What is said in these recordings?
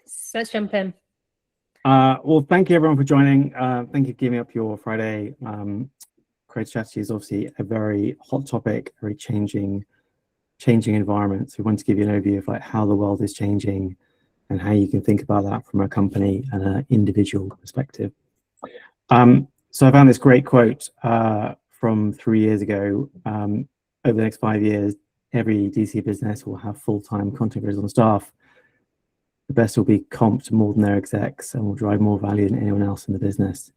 So let's jump in. Well, thank you everyone for joining. Thank you for giving up your Friday. Creative strategy is obviously a very hot topic, very changing environment. So we want to give you an overview of like how the world is changing and how you can think about that from a company and an individual perspective. So I found this great quote from 3 years ago. Over the next 5 years, every DC business will have full-time content creators on staff. The best will be comped more than their execs and will drive more value than anyone else in the business,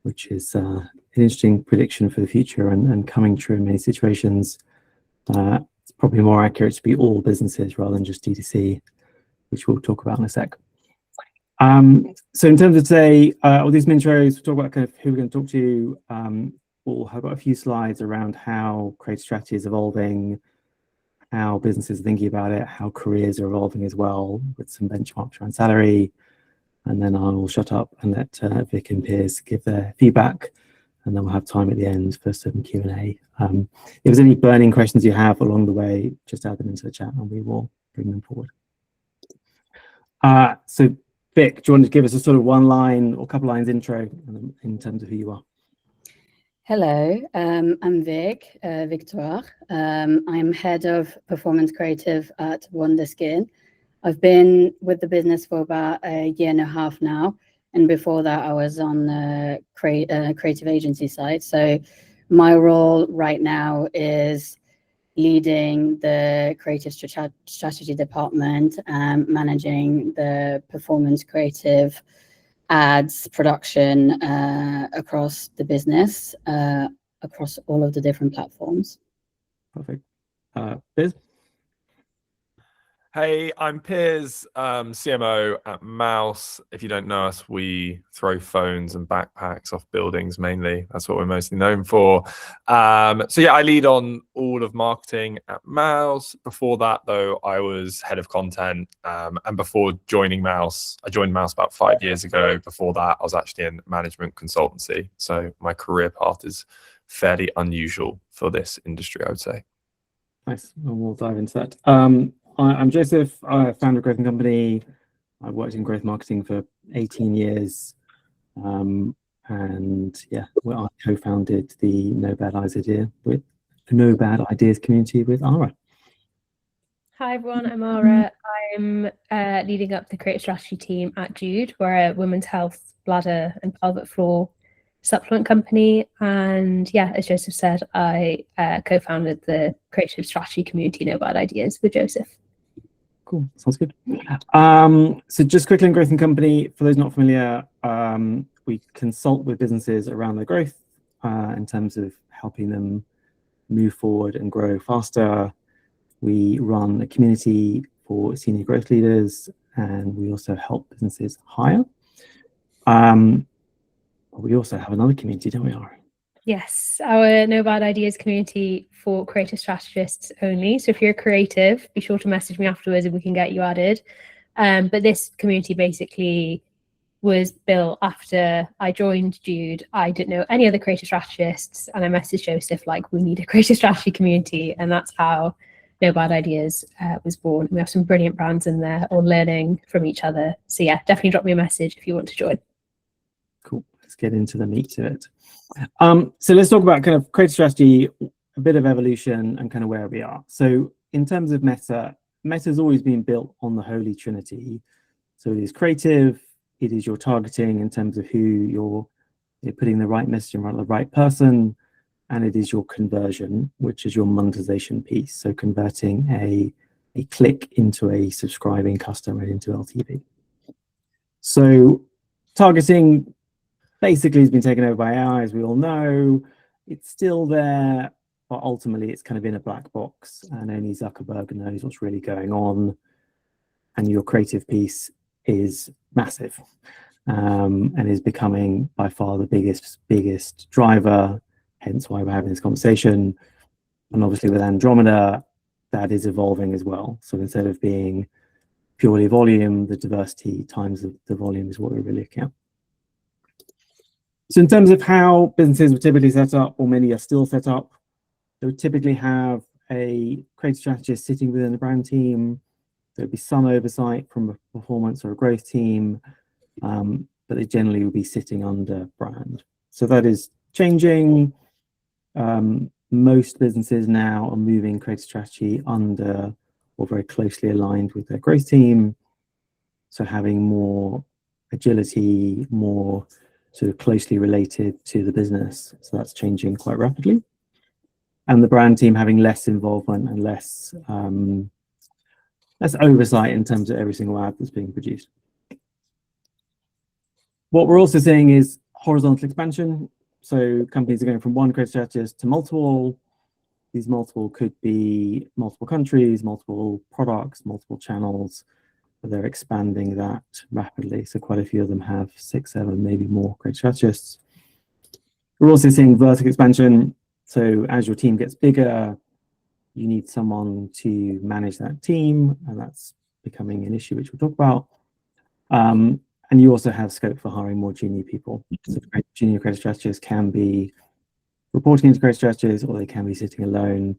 which is an interesting prediction for the future and coming true in many situations. It's probably more accurate to be all businesses rather than just D2C, which we'll talk about in a sec. So in terms of today, all these intros, we'll talk about kind of who we're going to talk to. We'll have got a few slides around how creative strategy is evolving, how businesses are thinking about it, how careers are evolving as well, with some benchmarks around salary. And then I will shut up and let Vic and Piers give their feedback. And then we'll have time at the end for some Q&A. If there's any burning questions you have along the way, just add them into the chat and we will bring them forward. So Vic, do you want to give us a sort of one line or couple lines intro in terms of who you are? Hello, I'm Vic, Victoire. I'm head of performance creative at Wonderskin. I've been with the business for about a year and a half now. And before that, I was on the creative agency side. So my role right now is leading the creative strategy department, managing the performance creative ads production across the business, across all of the different platforms. Perfect. Piers? Hey, I'm Piers, CMO at Mouse. If you don't know us, we throw phones and backpacks off buildings mainly. That's what we're mostly known for. So yeah, I lead on all of marketing at Mouse. Before that, though, I was head of content. And before joining Mouse, I joined Mouse about 5 years ago. Before that, I was actually in management consultancy. So my career path is fairly unusual for this industry, I would say. Nice. And we'll dive into that. I'm Joseph, founder of Growth & Company. I've worked in growth marketing for 18 years. And yeah, I co-founded the No Bad Ideas community with Ara. Hi everyone, I'm Ara. I'm leading up the creative strategy team at Jude. We're a women's health, bladder and pelvic floor supplement company. And yeah, as Joseph said, I co-founded the creative strategy community No Bad Ideas with Joseph. Cool, sounds good. So just quickly on Growth & Company, for those not familiar, we consult with businesses around their growth in terms of helping them move forward and grow faster. We run a community for senior growth leaders and we also help businesses hire. We also have another community, don't we, Ara? Yes, our No Bad Ideas community for creative strategists only. So if you're a creative, be sure to message me afterwards and we can get you added. But this community basically was built after I joined Jude. I didn't know any other creative strategists and I messaged Joseph like, we need a creative strategy community. And that's how No Bad Ideas was born. We have some brilliant brands in there all learning from each other. So yeah, definitely drop me a message if you want to join. Cool, let's get into the meat of it. So let's talk about kind of creative strategy, a bit of evolution and kind of where we are. So in terms of Meta has always been built on the Holy Trinity. So it is creative, it is your targeting in terms of who you're putting the right message in front of the right person, and it is your conversion, which is your monetization piece. So converting a click into a subscribing customer into LTV. So targeting basically has been taken over by AI, as we all know. It's still there, but ultimately it's kind of in a black box and only Zuckerberg knows what's really going on. And your creative piece is massive and is becoming by far the biggest driver, hence why we're having this conversation. And obviously with Andromeda, that is evolving as well. So instead of being purely volume, the diversity times the volume is what we're really looking at. So in terms of how businesses were typically set up, or many are still set up, they would typically have a creative strategist sitting within the brand team There'll be some oversight from a performance or a growth team, but they generally will be sitting under brand. So that is changing. Most businesses now are moving creative strategy under or very closely aligned with their growth team. So having more agility, more sort of closely related to the business. So that's changing quite rapidly. And the brand team having less involvement and less oversight in terms of every single ad that's being produced. What we're also seeing is horizontal expansion. So companies are going from one creative strategist to multiple. These multiple could be multiple countries, multiple products, multiple channels, but they're expanding that rapidly. So quite a few of them have 6, 7, maybe more creative strategists. We're also seeing vertical expansion. So as your team gets bigger, you need someone to manage that team, and that's becoming an issue, which we'll talk about. And you also have scope for hiring more junior people. So junior creative strategists can be reporting into creative strategists, or they can be sitting alone.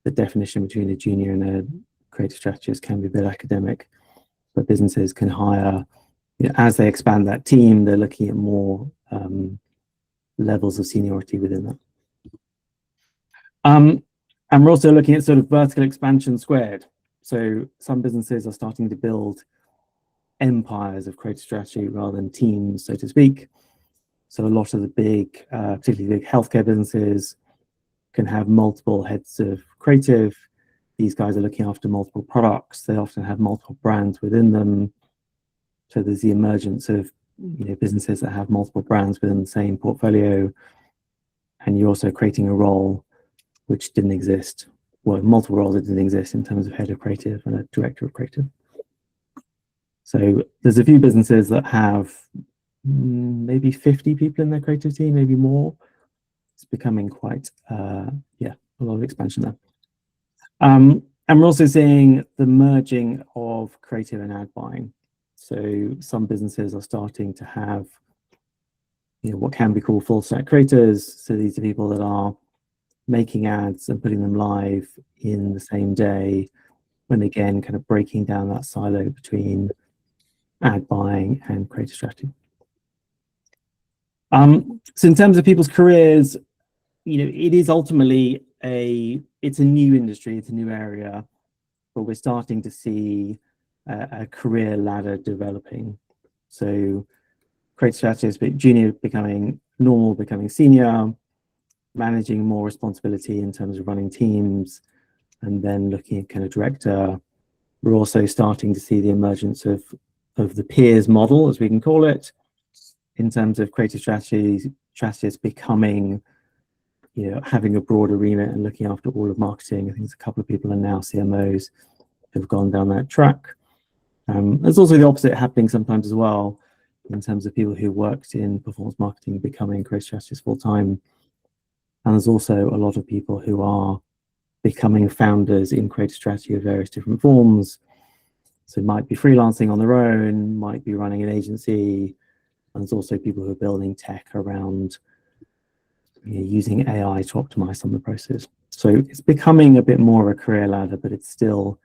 The definition between a junior and a creative strategist can be a bit academic, but businesses can hire, as they expand that team, they're looking at more levels of seniority within that. And we're also looking at sort of vertical expansion squared. So some businesses are starting to build empires of creative strategy rather than teams, so to speak. So a lot of the big, particularly big healthcare businesses, can have multiple heads of creative. These guys are looking after multiple products. They often have multiple brands within them. So there's the emergence of businesses that have multiple brands within the same portfolio. And you're also creating a role which didn't exist. Well, multiple roles that didn't exist in terms of head of creative and a director of creative. So there's a few businesses that have maybe 50 people in their creative team, maybe more. It's becoming quite, a lot of expansion there. And we're also seeing the merging of creative and ad buying. So some businesses are starting to have, what can be called full stack creators. So these are people that are making ads and putting them live in the same day, when again, kind of breaking down that silo between ad buying and creative strategy. So in terms of people's careers, it is ultimately it's a new industry, it's a new area, but we're starting to see a career ladder developing. So creative strategists, junior becoming normal, becoming senior, managing more responsibility in terms of running teams, and then looking at kind of director. We're also starting to see the emergence of the peers model, as we can call it, in terms of creative strategists becoming, having a broader remit and looking after all of marketing. I think there's a couple of people are now CMOs who've gone down that track. There's also the opposite happening sometimes as well, in terms of people who worked in performance marketing becoming creative strategists full-time. And there's also a lot of people who are becoming founders in creative strategy of various different forms. So might be freelancing on their own, might be running an agency. And there's also people who are building tech around using AI to optimize some of the process. So it's becoming a bit more of a career ladder, but it's still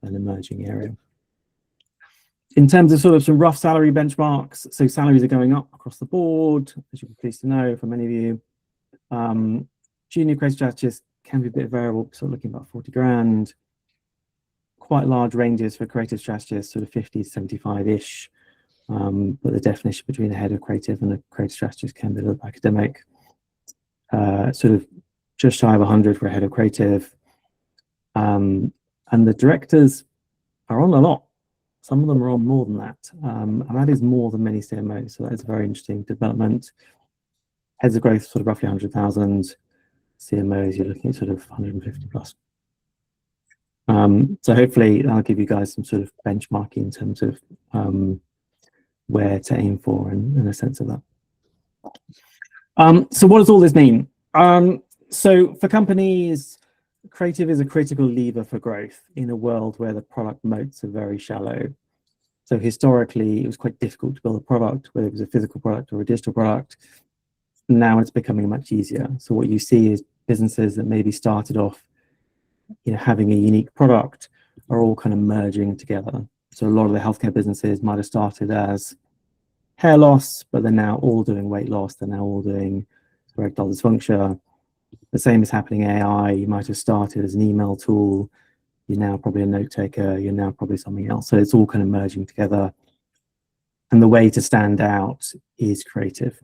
an emerging area. In terms of sort of some rough salary benchmarks, so salaries are going up across the board, as you'll be pleased to know for many of you. Junior creative strategists can be a bit variable, sort of looking about 40 grand. Quite large ranges for creative strategists, sort of 50 to 75-ish. But the definition between a head of creative and a creative strategist can be a little academic. Sort of just shy of 100 for a head of creative. And the directors are on a lot. Some of them are on more than that. And that is more than many CMOs. So that's a very interesting development. Heads of growth, sort of roughly 100,000. CMOs, you're looking at sort of 150 plus. So hopefully that'll give you guys some sort of benchmarking in terms of where to aim for and a sense of that. So what does all this mean? So for companies, creative is a critical lever for growth in a world where the product moats are very shallow. So historically, it was quite difficult to build a product, whether it was a physical product or a digital product. Now it's becoming much easier. So what you see is businesses that maybe started off having a unique product are all kind of merging together. So a lot of the healthcare businesses might have started as hair loss, but they're now all doing weight loss. They're now all doing erectile dysfunction. The same is happening in AI. You might have started as an email tool. You're now probably a note taker. You're now probably something else. So it's all kind of merging together. And the way to stand out is creative.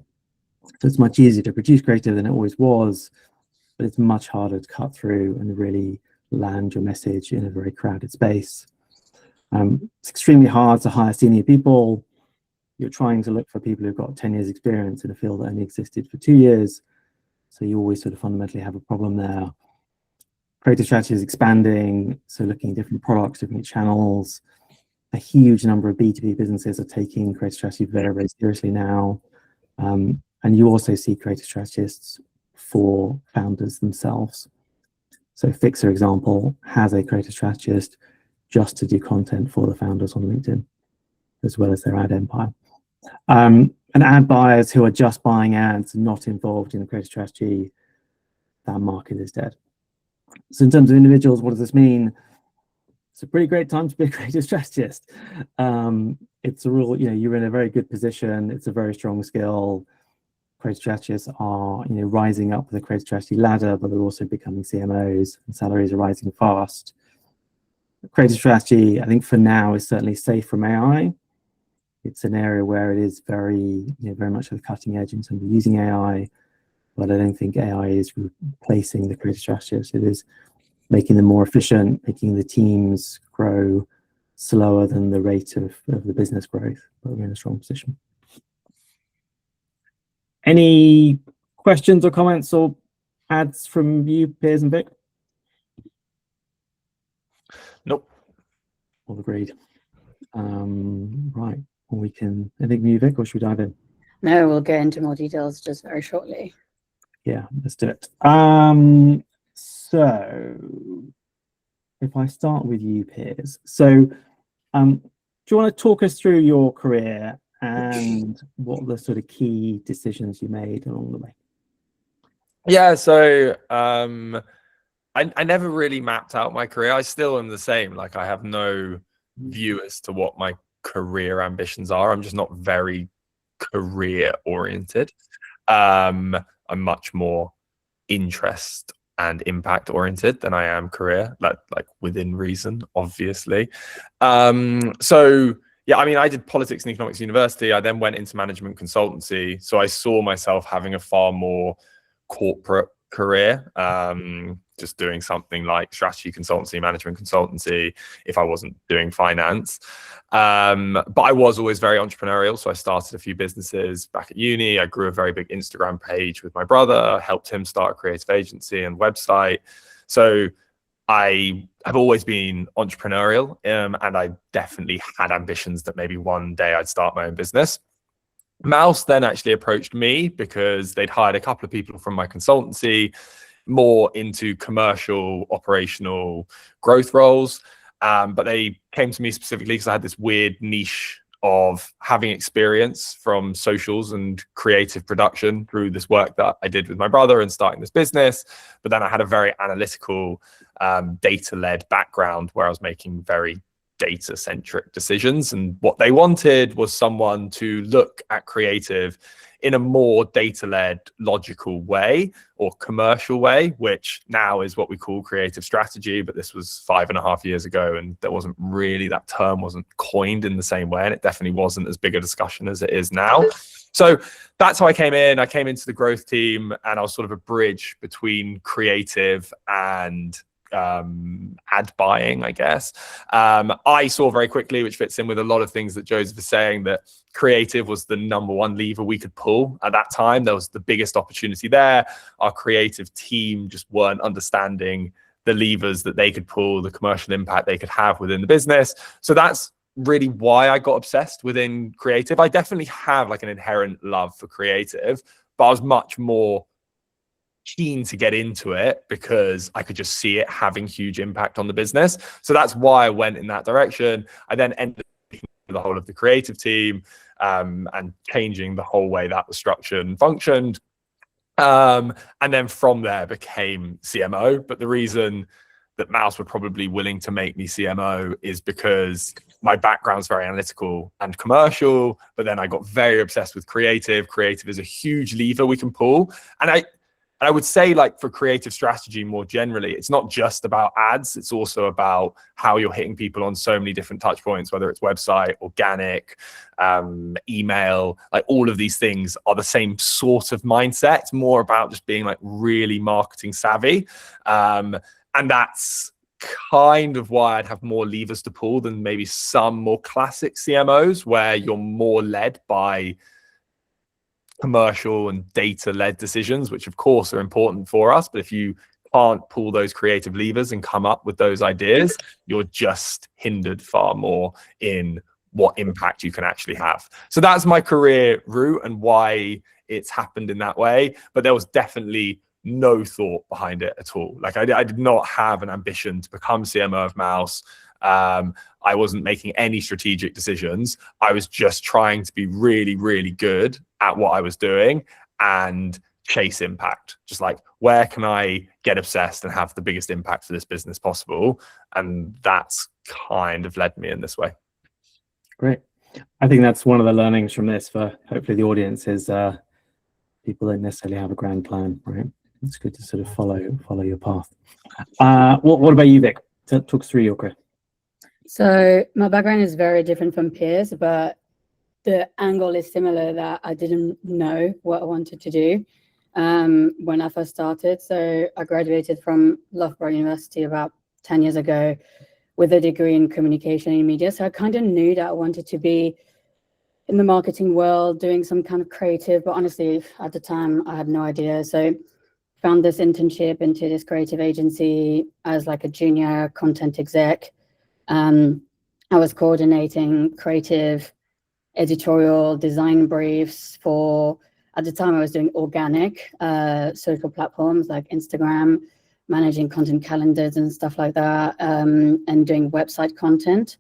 So it's much easier to produce creative than it always was, but it's much harder to cut through and really land your message in a very crowded space. It's extremely hard to hire senior people. You're trying to look for people who've got 10 years experience in a field that only existed for 2 years. So you always sort of fundamentally have a problem there. Creative strategy is expanding. So looking at different products, different channels. A huge number of B2B businesses are taking creative strategy very, very seriously now. And you also see creative strategists for founders themselves. So Fixer example has a creative strategist just to do content for the founders on LinkedIn, as well as their ad empire. And ad buyers who are just buying ads, not involved in the creative strategy, that market is dead. So in terms of individuals, what does this mean? It's a pretty great time to be a creative strategist. It's a real, you're in a very good position. It's a very strong skill. Creative strategists are, rising up the creative strategy ladder, but they're also becoming CMOs, and salaries are rising fast. Creative strategy, I think for now, is certainly safe from AI. It's an area where it is very, very much at the cutting edge in terms of using AI, but I don't think AI is replacing the creative strategists. It is making them more efficient, making the teams grow slower than the rate of the business growth, but we're in a strong position. Any questions or comments or adds from you, Piers and Vic? Nope. All agreed. Right. Well, we can, I think, move Vic, or should we dive in? No, we'll get into more details just very shortly. Yeah, let's do it. So if I start with you, Piers. So do you want to talk us through your career and what the sort of key decisions you made along the way? Yeah, so I never really mapped out my career. I still am the same. Like, I have no view as to what my career ambitions are. I'm just not very career oriented. I'm much more interest and impact oriented than I am career, like within reason, obviously. So yeah, I mean, I did politics and economics university. I then went into management consultancy. So I saw myself having a far more corporate career, just doing something like strategy consultancy, management consultancy, if I wasn't doing finance. But I was always very entrepreneurial. So I started a few businesses back at uni. I grew a very big Instagram page with my brother, helped him start a creative agency and website. So I have always been entrepreneurial, and I definitely had ambitions that maybe one day I'd start my own business. Mouse then actually approached me because they'd hired a couple of people from my consultancy more into commercial, operational growth roles. But they came to me specifically because I had this weird niche of having experience from socials and creative production through this work that I did with my brother and starting this business. But then I had a very analytical, data-led background where I was making very data-centric decisions. And what they wanted was someone to look at creative in a more data-led, logical way or commercial way, which now is what we call creative strategy. But this was 5.5 years ago, and there wasn't really, that term wasn't coined in the same way, and it definitely wasn't as big a discussion as it is now. So that's how I came in. I came into the growth team, and I was sort of a bridge between creative and ad buying, I guess. I saw very quickly, which fits in with a lot of things that Joseph is saying, that creative was the #1 lever we could pull at that time. There was the biggest opportunity there. Our creative team just weren't understanding the levers that they could pull, the commercial impact they could have within the business. So that's really why I got obsessed within creative. I definitely have like an inherent love for creative, but I was much more keen to get into it because I could just see it having huge impact on the business. So that's why I went in that direction. I then ended up the whole of the creative team and changing the whole way that was structured and functioned. And then from there became CMO. But the reason that Mouse were probably willing to make me CMO is because my background's very analytical and commercial, but then I got very obsessed with creative. Creative is a huge lever we can pull. And I would say, like, for creative strategy more generally, it's not just about ads. It's also about how you're hitting people on so many different touch points, whether it's website, organic, email, like all of these things are the same sort of mindset. It's more about just being like really marketing savvy. And that's kind of why I'd have more levers to pull than maybe some more classic CMOs, where you're more led by commercial and data-led decisions, which of course are important for us. But if you can't pull those creative levers and come up with those ideas, you're just hindered far more in what impact you can actually have. So that's my career route and why it's happened in that way. But there was definitely no thought behind it at all. Like, I did not have an ambition to become CMO of Mouse. I wasn't making any strategic decisions. I was just trying to be really, really good at what I was doing and chase impact. Just like, where can I get obsessed and have the biggest impact for this business possible? And that's kind of led me in this way. Great. I think that's one of the learnings from this for hopefully the audience is people don't necessarily have a grand plan, right? It's good to sort of follow your path. What about you, Vic? Talk us through your career. So my background is very different from peers, but the angle is similar, that I didn't know what I wanted to do when I first started. So I graduated from Loughborough University about 10 years ago with a degree in communication and media. So I kind of knew that I wanted to be in the marketing world, doing some kind of creative, but honestly, at the time, I had no idea. So found this internship into this creative agency as like a junior content exec. I was coordinating creative, editorial, design briefs for, at the time I was doing organic social platforms like Instagram, managing content calendars and stuff like that, and doing website content.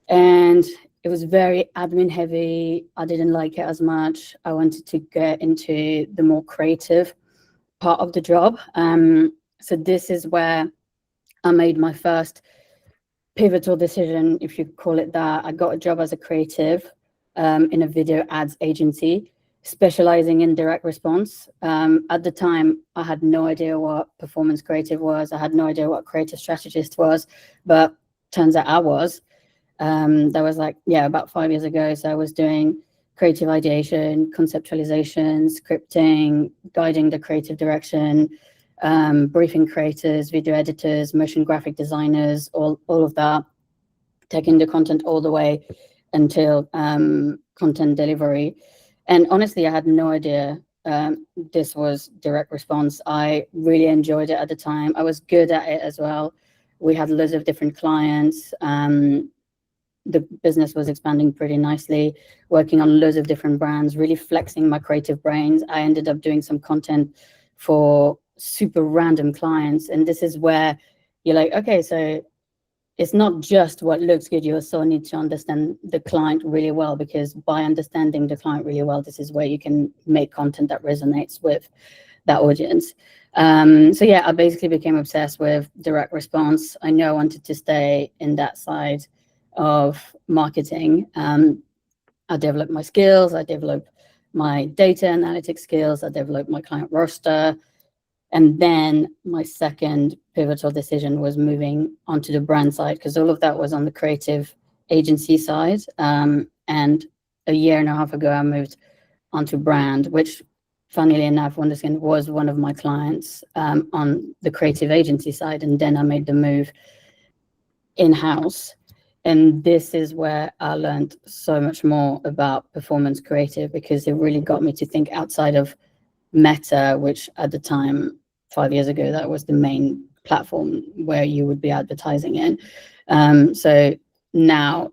And it was very admin heavy. I didn't like it as much. I wanted to get into the more creative part of the job. So this is where I made my first pivotal decision, if you call it that. I got a job as a creative in a video ads agency, specializing in direct response. At the time, I had no idea what performance creative was. I had no idea what creative strategist was, but turns out I was. That was like, about 5 years ago. So I was doing creative ideation, conceptualization, scripting, guiding the creative direction, briefing creators, video editors, motion graphic designers, all of that, taking the content all the way until content delivery. And honestly, I had no idea this was direct response. I really enjoyed it at the time. I was good at it as well. We had loads of different clients. The business was expanding pretty nicely, working on loads of different brands, really flexing my creative brains. I ended up doing some content for super random clients. And this is where you're like, okay, so it's not just what looks good. You also need to understand the client really well, because by understanding the client really well, this is where you can make content that resonates with that audience. So yeah, I basically became obsessed with direct response. I knew I wanted to stay in that side of marketing. I developed my skills. I developed my data analytics skills. I developed my client roster. And then my second pivotal decision was moving onto the brand side, because all of that was on the creative agency side. And a year and a half ago, I moved onto brand, which, funnily enough, Wonderskin was one of my clients on the creative agency side. And then I made the move in-house. And this is where I learned so much more about performance creative, because it really got me to think outside of Meta, which at the time, 5 years ago, that was the main platform where you would be advertising in. So now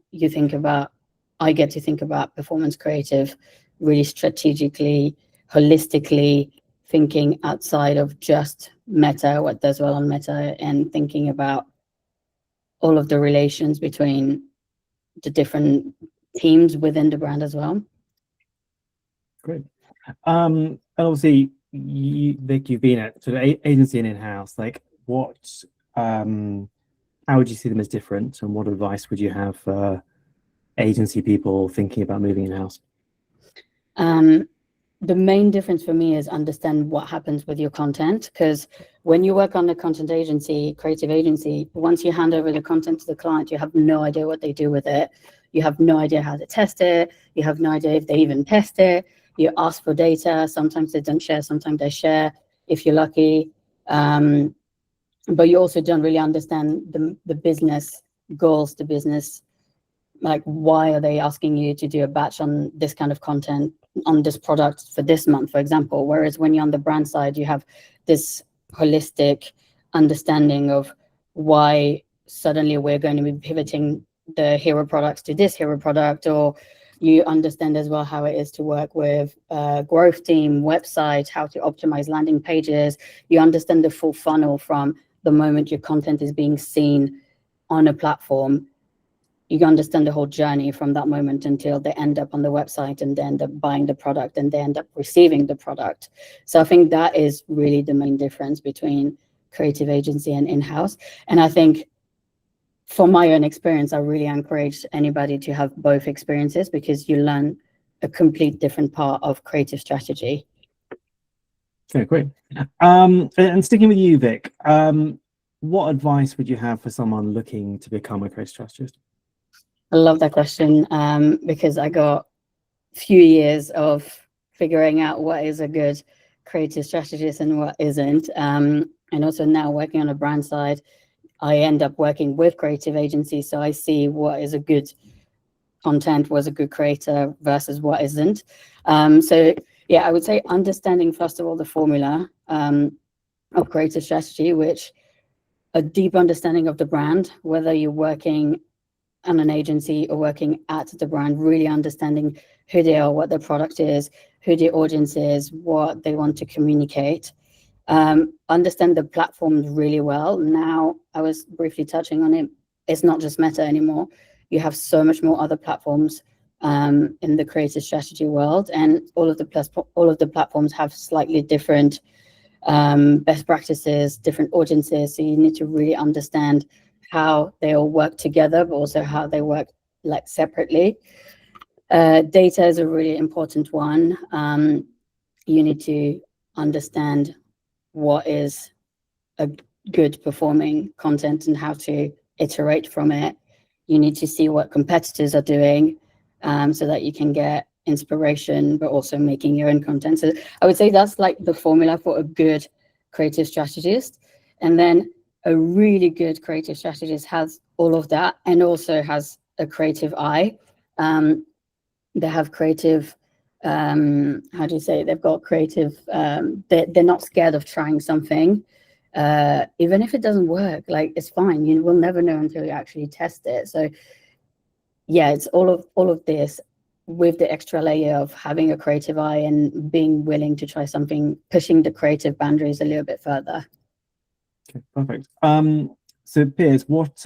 I get to think about performance creative really strategically, holistically, thinking outside of just Meta, what does well on Meta, and thinking about all of the relations between the different teams within the brand as well. Great. And obviously, Vic, you've been at sort of agency and in-house. Like, what how would you see them as different, and what advice would you have for agency people thinking about moving in-house? The main difference for me is understand what happens with your content, because when you work on a content agency, creative agency, once you hand over the content to the client, you have no idea what they do with it. You have no idea how to test it. You have no idea if they even test it. You ask for data. Sometimes they don't share. Sometimes they share, if you're lucky. But you also don't really understand the business goals, the business, like, why are they asking you to do a batch on this kind of content on this product for this month, for example. Whereas when you're on the brand side, you have this holistic understanding of why suddenly we're going to be pivoting the hero products to this hero product, or you understand as well how it is to work with a growth team, website, how to optimize landing pages. You understand the full funnel from the moment your content is being seen on a platform. You understand the whole journey from that moment until they end up on the website and they end up buying the product and they end up receiving the product. So I think that is really the main difference between creative agency and in-house. And I think from my own experience, I really encourage anybody to have both experiences, because you learn a complete different part of creative strategy. Okay, great. And sticking with you, Vic, what advice would you have for someone looking to become a creative strategist? I love that question, because I got a few years of figuring out what is a good creative strategist and what isn't. And also now working on a brand side, I end up working with creative agencies, so I see what is a good content, was a good creator versus what isn't. So yeah, I would say understanding, first of all, the formula of creative strategy, which a deep understanding of the brand, whether you're working on an agency or working at the brand, really understanding who they are, what their product is, who the audience is, what they want to communicate. Understand the platforms really well. Now, I was briefly touching on it. It's not just Meta anymore. You have so much more other platforms in the creative strategy world, and all of the platforms have slightly different best practices, different audiences. So you need to really understand how they all work together, but also how they work like separately. Data is a really important one. You need to understand what is a good performing content and how to iterate from it. You need to see what competitors are doing, so that you can get inspiration, but also making your own content. So I would say that's like the formula for a good creative strategist. And then a really good creative strategist has all of that and also has a creative eye. They have creative, how do you say it? They've got creative, they're not scared of trying something. Even if it doesn't work, like, it's fine. You will never know until you actually test it. So yeah, it's all of this with the extra layer of having a creative eye and being willing to try something, pushing the creative boundaries a little bit further. Okay, perfect. So Piers, what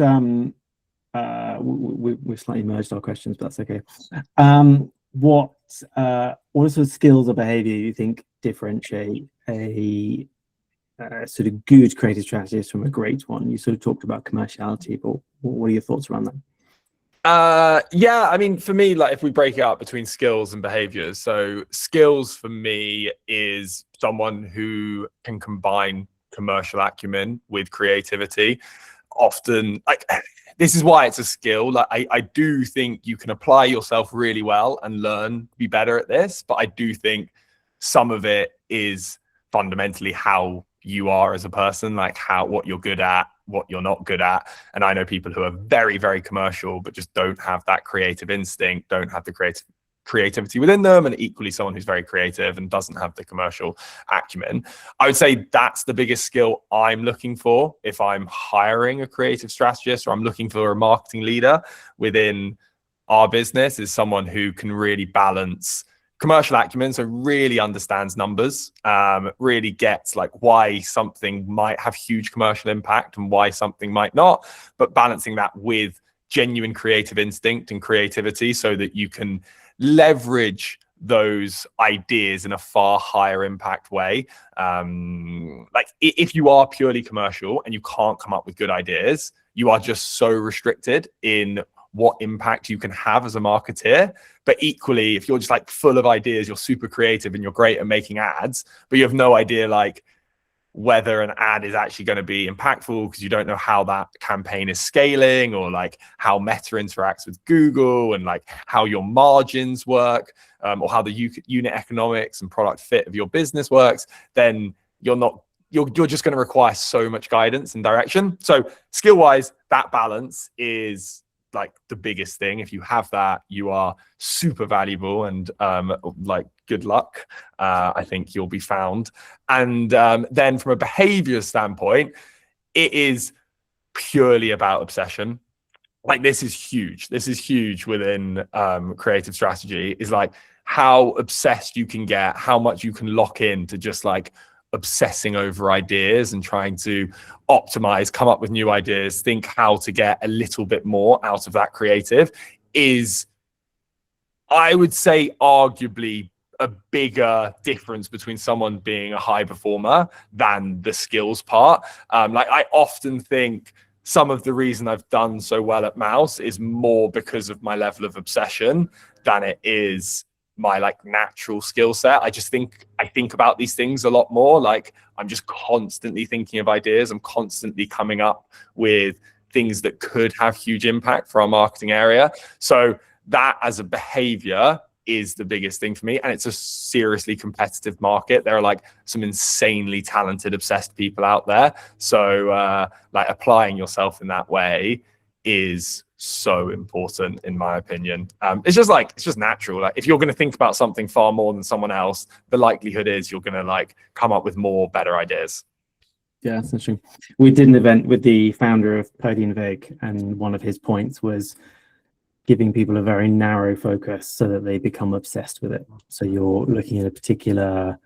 we've slightly merged our questions, but that's okay. What sort of skills or behavior you think differentiate a sort of good creative strategist from a great one? You sort of talked about commerciality, but what are your thoughts around that? Yeah, I mean, for me, like, if we break it up between skills and behaviors, so skills for me is someone who can combine commercial acumen with creativity. Often, like, this is why it's a skill. Like, I do think you can apply yourself really well and learn to be better at this, but I do think some of it is fundamentally how you are as a person, like what you're good at, what you're not good at. And I know people who are very, very commercial, but just don't have that creative instinct, don't have the creativity within them, and equally someone who's very creative and doesn't have the commercial acumen. I would say that's the biggest skill I'm looking for if I'm hiring a creative strategist, or I'm looking for a marketing leader within our business, is someone who can really balance commercial acumen, so really understands numbers, really gets like why something might have huge commercial impact and why something might not, but balancing that with genuine creative instinct and creativity so that you can leverage those ideas in a far higher impact way. Like if you are purely commercial and you can't come up with good ideas, you are just so restricted in what impact you can have as a marketeer. But equally, if you're just like full of ideas, you're super creative and you're great at making ads, but you have no idea like whether an ad is actually going to be impactful because you don't know how that campaign is scaling, or like how Meta interacts with Google, and like how your margins work, or how the unit economics and product fit of your business works, then you're just going to require so much guidance and direction. So skill wise, that balance is like the biggest thing. If you have that, you are super valuable, and like good luck. I think you'll be found. And then from a behavior standpoint, it is purely about obsession. Like this is huge. This is huge within creative strategy, is like how obsessed you can get, how much you can lock in to just like obsessing over ideas and trying to optimize, come up with new ideas, think how to get a little bit more out of that creative, is, I would say, arguably a bigger difference between someone being a high performer than the skills part. Like I often think some of the reason I've done so well at Mouse is more because of my level of obsession than it is my like natural skill set. I think about these things a lot more. Like I'm just constantly thinking of ideas. I'm constantly coming up with things that could have huge impact for our marketing area. So that as a behavior is the biggest thing for me. And it's a seriously competitive market. There are like some insanely talented, obsessed people out there. So like applying yourself in that way is so important, in my opinion. It's just natural. Like if you're going to think about something far more than someone else, the likelihood is you're going to like come up with more better ideas. Yeah, that's interesting. We did an event with the founder of Purdy and Vig, and one of his points was giving people a very narrow focus so that they become obsessed with it. So you're looking at a particular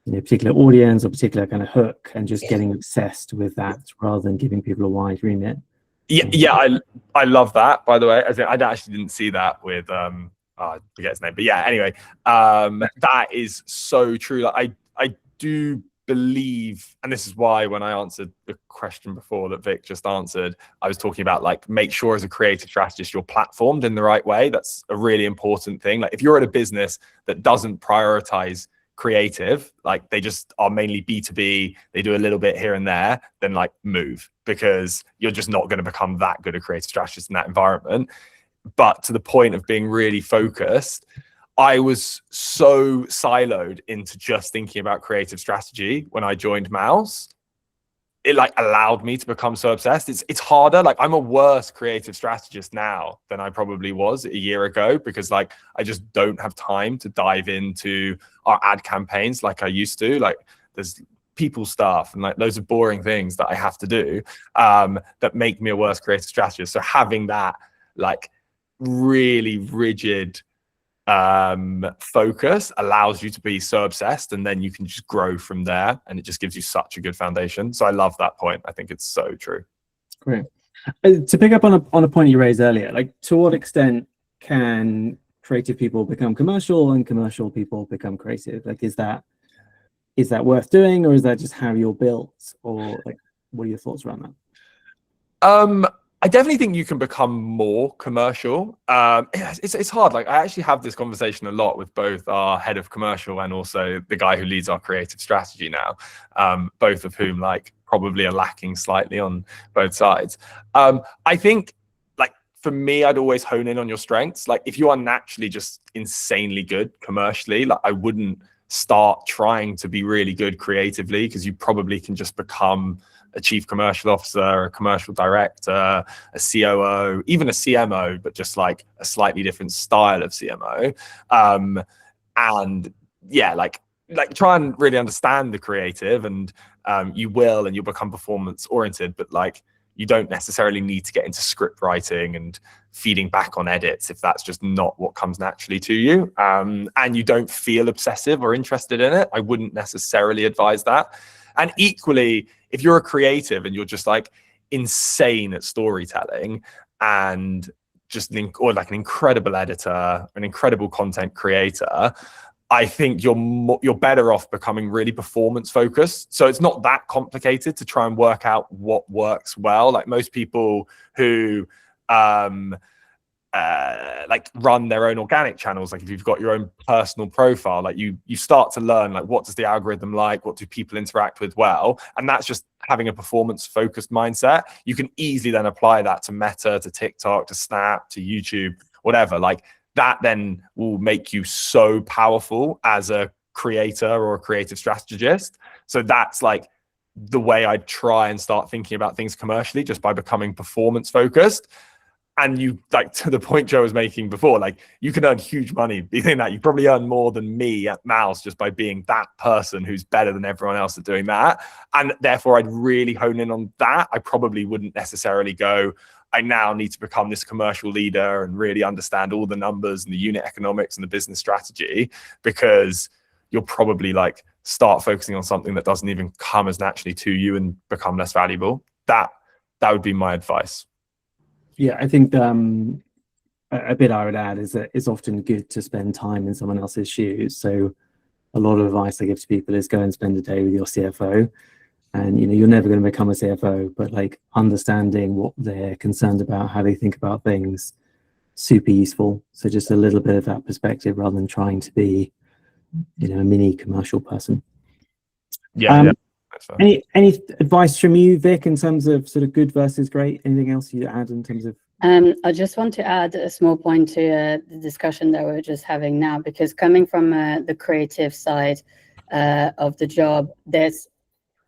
audience or particular kind of hook and just getting obsessed with that rather than giving people a wide remit. Yeah, I love that, by the way. I actually didn't see that with I forget his name, but yeah, anyway, that is so true. Like I do believe, and this is why when I answered the question before that Vic just answered, I was talking about like, make sure as a creative strategist you're platformed in the right way. That's a really important thing. Like if you're at a business that doesn't prioritize creative, like they just are mainly B2B, they do a little bit here and there, then like move, because you're just not going to become that good a creative strategist in that environment. But to the point of being really focused, I was so siloed into just thinking about creative strategy when I joined Mouse. It like allowed me to become so obsessed. It's harder. Like I'm a worse creative strategist now than I probably was a year ago, because like I just don't have time to dive into our ad campaigns like I used to. Like there's people stuff and like loads of boring things that I have to do that make me a worse creative strategist. So having that like really rigid focus allows you to be so obsessed, and then you can just grow from there, and it just gives you such a good foundation. So I love that point. I think it's so true. Great. To pick up on a point you raised earlier, like to what extent can creative people become commercial and commercial people become creative? Like is that worth doing, or is that just how you're built, or like what are your thoughts around that? I definitely think you can become more commercial. It's hard. Like I actually have this conversation a lot with both our head of commercial and also the guy who leads our creative strategy now, both of whom like probably are lacking slightly on both sides. I think like for me, I'd always hone in on your strengths. Like if you are naturally just insanely good commercially, like I wouldn't start trying to be really good creatively, because you probably can just become a chief commercial officer, a commercial director, a COO, even a CMO, but just like a slightly different style of CMO. And yeah, like try and really understand the creative, and you'll become performance oriented, but like you don't necessarily need to get into script writing and feeding back on edits if that's just not what comes naturally to you. And you don't feel obsessive or interested in it, I wouldn't necessarily advise that. And equally, if you're a creative and you're just like insane at storytelling and just an incredible editor, an incredible content creator, I think you're better off becoming really performance focused. So it's not that complicated to try and work out what works well. Like most people who like run their own organic channels, like if you've got your own personal profile, like you start to learn like what does the algorithm like, what do people interact with well, and that's just having a performance focused mindset. You can easily then apply that to Meta, to TikTok, to Snap, to YouTube, whatever. Like that then will make you so powerful as a creator or a creative strategist. So that's like the way I try and start thinking about things commercially, just by becoming performance focused. And you, like, to the point Joe was making before, like you can earn huge money doing that. You probably earn more than me at Mouse just by being that person who's better than everyone else at doing that. And therefore I'd really hone in on that. I probably wouldn't necessarily go, I now need to become this commercial leader and really understand all the numbers and the unit economics and the business strategy, because you'll probably like start focusing on something that doesn't even come as naturally to you and become less valuable. That would be my advice. Yeah, I think a bit I would add is that it's often good to spend time in someone else's shoes. So a lot of advice I give to people is go and spend a day with your CFO. And you're never going to become a CFO, but like understanding what they're concerned about, how they think about things, super useful. So just a little bit of that perspective rather than trying to be, a mini commercial person. Yeah. Any advice from you, Vic, in terms of sort of good versus great? Anything else you add in terms of? I just want to add a small point to the discussion that we're just having now, because coming from the creative side of the job,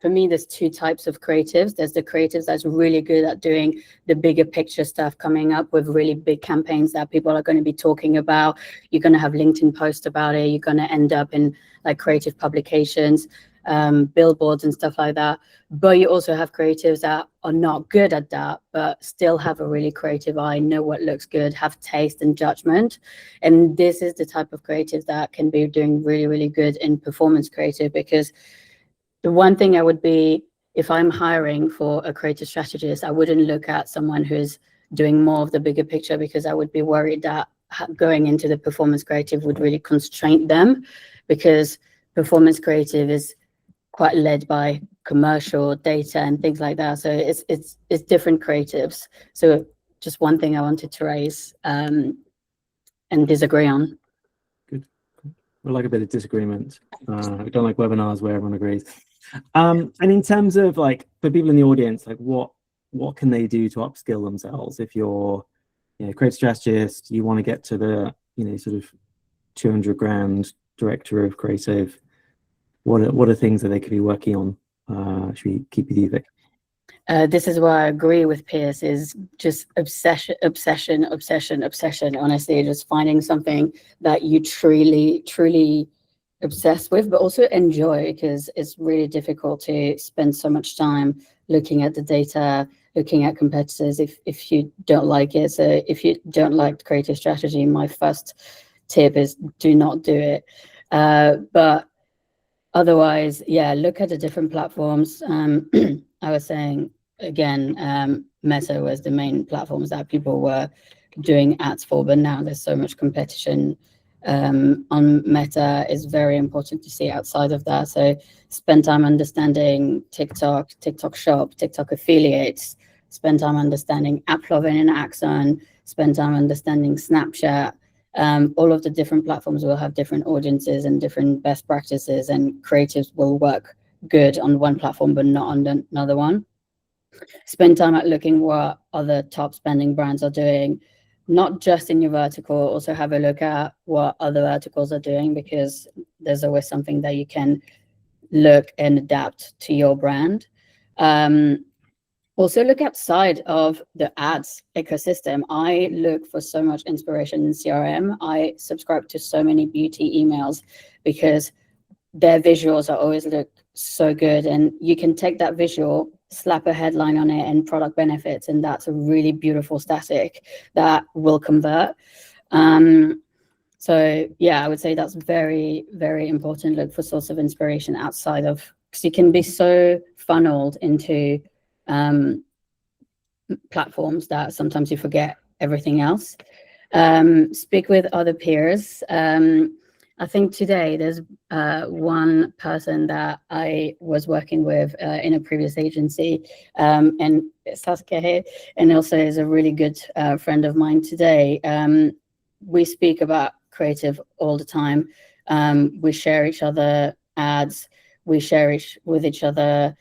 for me, there's two types of creatives. There's the creatives that's really good at doing the bigger picture stuff, coming up with really big campaigns that people are going to be talking about. You're going to have LinkedIn posts about it. You're going to end up in like creative publications, billboards and stuff like that. But you also have creatives that are not good at that, but still have a really creative eye, know what looks good, have taste and judgment. And this is the type of creative that can be doing really, really good in performance creative, because the one thing I would be, if I'm hiring for a creative strategist, I wouldn't look at someone who's doing more of the bigger picture, because I would be worried that going into the performance creative would really constrain them, because performance creative is quite led by commercial data and things like that. So it's different creatives. So just one thing I wanted to raise and disagree on. Good. We like a bit of disagreement. We don't like webinars where everyone agrees. And in terms of like for people in the audience, like what can they do to upskill themselves? If you're creative strategist, you want to get to the sort of 200 grand director of creative, what are things that they could be working on? Should we keep with you, Vic? This is where I agree with Pierce, is just obsession. Honestly, just finding something that you truly obsessed with, but also enjoy, because it's really difficult to spend so much time looking at the data, looking at competitors if you don't like it. So if you don't like creative strategy, my first tip is do not do it. But otherwise, yeah, look at the different platforms. I was saying again, Meta was the main platforms that people were doing ads for, but now there's so much competition on Meta. Is very important to see outside of that. So spend time understanding TikTok, TikTok Shop, TikTok affiliates, spend time understanding AppLovin and Axon, spend time understanding Snapchat. All of the different platforms will have different audiences and different best practices, and creatives will work good on one platform but not on another one. Spend time at looking what other top spending brands are doing, not just in your vertical. Also have a look at what other verticals are doing, because there's always something that you can look and adapt to your brand. Also look outside of the ads ecosystem. I look for so much inspiration in CRM. I subscribe to so many beauty emails because their visuals are always look so good, and you can take that visual, slap a headline on it and product benefits, and that's a really beautiful static that will convert. So yeah, I would say that's very, very important. Look for source of inspiration outside of, because you can be so funneled into platforms that sometimes you forget everything else. Speak with other peers. I think today there's one person that I was working with in a previous agency, and Sasuke, and also is a really good friend of mine today. We speak about creative all the time. We share each other ads. We share with each other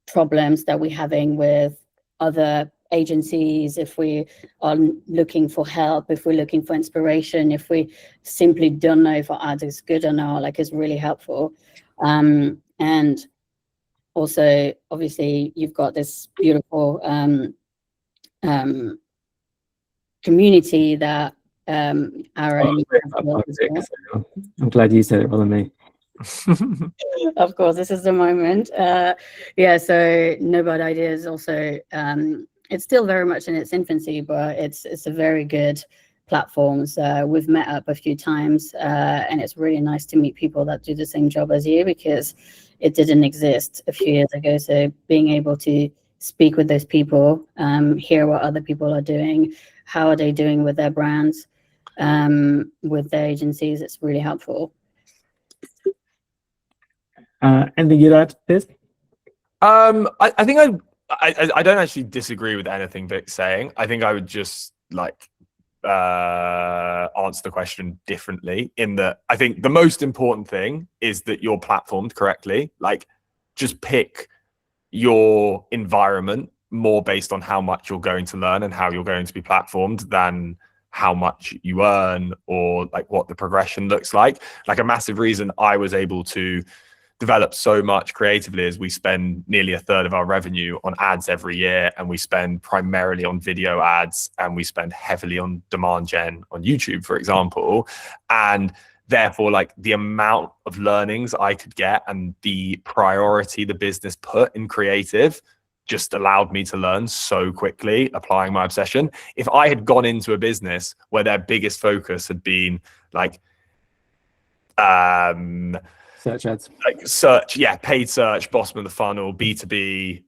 problems that we're having with other agencies, if we are looking for help, if we're looking for inspiration, if we simply don't know if our ad is good or not, like, it's really helpful. And also, obviously, you've got this beautiful community that Aaron. I'm glad you said it rather than me. Of course, this is the moment. Yeah, so No Bad Ideas also, it's still very much in its infancy, but it's a very good platform. So we've met up a few times, and it's really nice to meet people that do the same job as you, because it didn't exist a few years ago. So being able to speak with those people, hear what other people are doing, how are they doing with their brands, with their agencies, it's really helpful. Anything you'd add, Piers? I think I don't actually disagree with anything Vic's saying. I think I would just like answer the question differently, in that I think the most important thing is that you're platformed correctly. Like, just pick your environment more based on how much you're going to learn and how you're going to be platformed than how much you earn or like what the progression looks like. Like, a massive reason I was able to develop so much creatively is we spend nearly a third of our revenue on ads every year, and we spend primarily on video ads, and we spend heavily on demand gen on YouTube, for example. And therefore, like, the amount of learnings I could get and the priority the business put in creative just allowed me to learn so quickly, applying my obsession. If I had gone into a business where their biggest focus had been like search ads, like search, yeah, paid search, bottom of the funnel, B2B,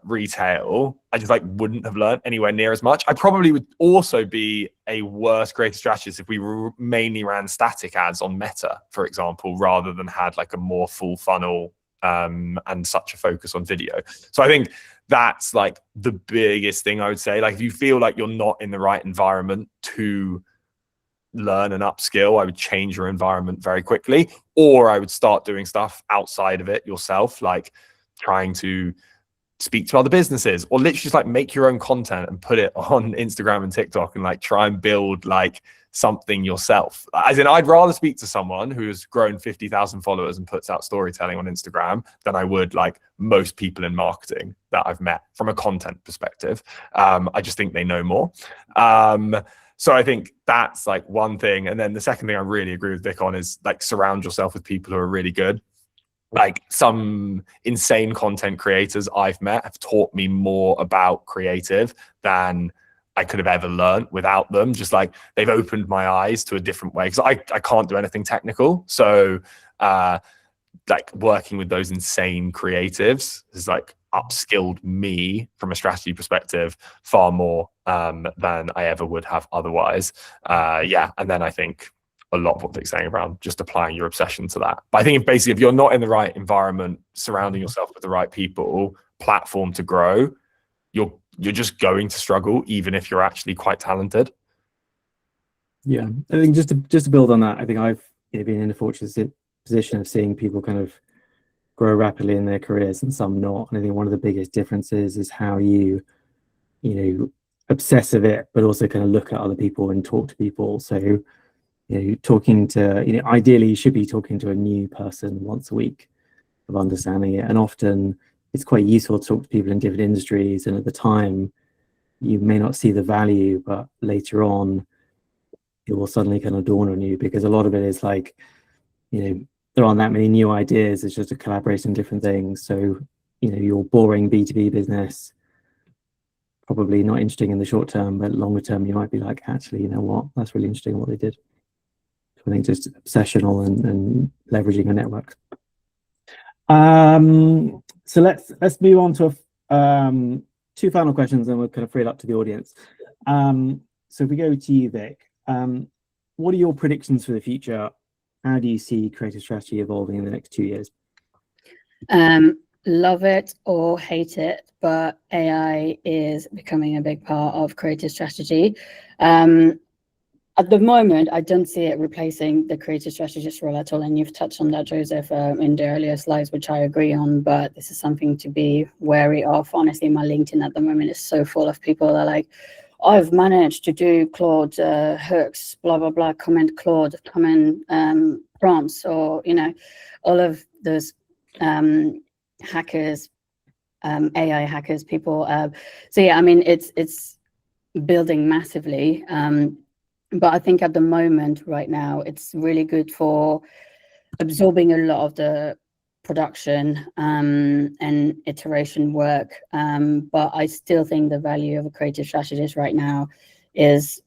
retail, I just like wouldn't have learned anywhere near as much. I probably would also be a worse creative strategist if we mainly ran static ads on Meta, for example, rather than had like a more full funnel and such a focus on video. So I think that's like the biggest thing I would say. Like, if you feel like you're not in the right environment to learn and upskill, I would change your environment very quickly, or I would start doing stuff outside of it yourself, like trying to speak to other businesses, or literally just like make your own content and put it on Instagram and TikTok and like try and build like something yourself. As in, I'd rather speak to someone who's grown 50,000 followers and puts out storytelling on Instagram than I would like most people in marketing that I've met from a content perspective. I just think they know more. So I think that's like one thing. And then the second thing I really agree with Vic on is like surround yourself with people who are really good. Like, some insane content creators I've met have taught me more about creative than I could have ever learned without them. Just like, they've opened my eyes to a different way, because I can't do anything technical. So like, working with those insane creatives has like upskilled me from a strategy perspective far more than I ever would have otherwise. Yeah, and then I think a lot of what Vic's saying around just applying your obsession to that. But I think if you're not in the right environment, surrounding yourself with the right people, platform to grow, you're just going to struggle, even if you're actually quite talented. Yeah, I think just to build on that, I think I've been in a fortunate position of seeing people kind of grow rapidly in their careers and some not. And I think one of the biggest differences is how you obsess of it, but also kind of look at other people and talk to people. So talking to, ideally you should be talking to a new person once a week of understanding it. And often it's quite useful to talk to people in different industries. And at the time you may not see the value, but later on it will suddenly kind of dawn on you, because a lot of it is like, there aren't that many new ideas. It's just a collaboration of different things. So, your boring B2B business, probably not interesting in the short term, but longer term, you might be like, actually, you know what? That's really interesting what they did. So I think just obsessional and leveraging a network. So let's move on to two final questions, and we'll kind of free it up to the audience. So if we go to you, Vic, what are your predictions for the future? How do you see creative strategy evolving in the next 2 years? Love it or hate it, but AI is becoming a big part of creative strategy. At the moment, I don't see it replacing the creative strategist role at all. And you've touched on that, Joseph, in the earlier slides, which I agree on, but this is something to be wary of. Honestly, my LinkedIn at the moment is so full of people that are like, I've managed to do Claude hooks, blah, blah, blah, comment Claude, comment prompts, or, you know, all of those hackers, AI hackers, people. So yeah, I mean, it's building massively. But I think at the moment, right now, it's really good for absorbing a lot of the production and iteration work. But I still think the value of a creative strategist right now is,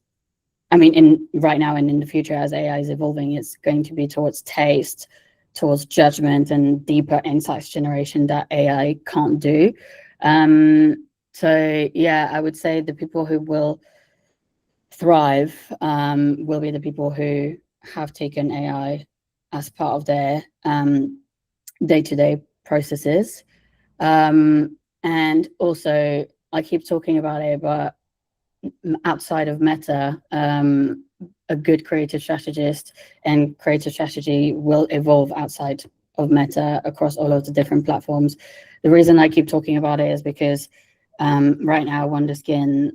I mean, right now and in the future, as AI is evolving, it's going to be towards taste, towards judgment and deeper insights generation that AI can't do. So yeah, I would say the people who will thrive will be the people who have taken AI as part of their day-to-day processes. And also, I keep talking about it, but outside of Meta, a good creative strategist and creative strategy will evolve outside of Meta across all of the different platforms. The reason I keep talking about it is because right now, Wonderskin,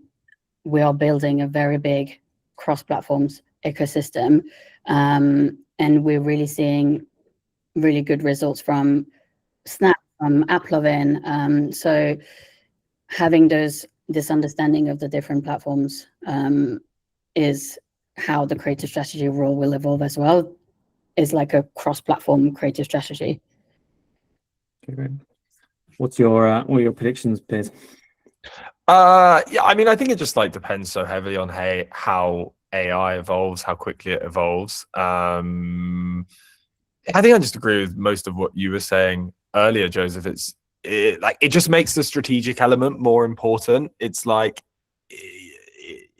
we are building a very big cross-platforms ecosystem, and we're really seeing really good results from Snap, from AppLovin. So having this understanding of the different platforms is how the creative strategy role will evolve as well, is like a cross-platform creative strategy. Okay, great. What are your predictions, Piers? Yeah, I mean, I think it just like depends so heavily on how AI evolves, how quickly it evolves. I think I just agree with most of what you were saying earlier, Joseph. It just makes the strategic element more important. It's like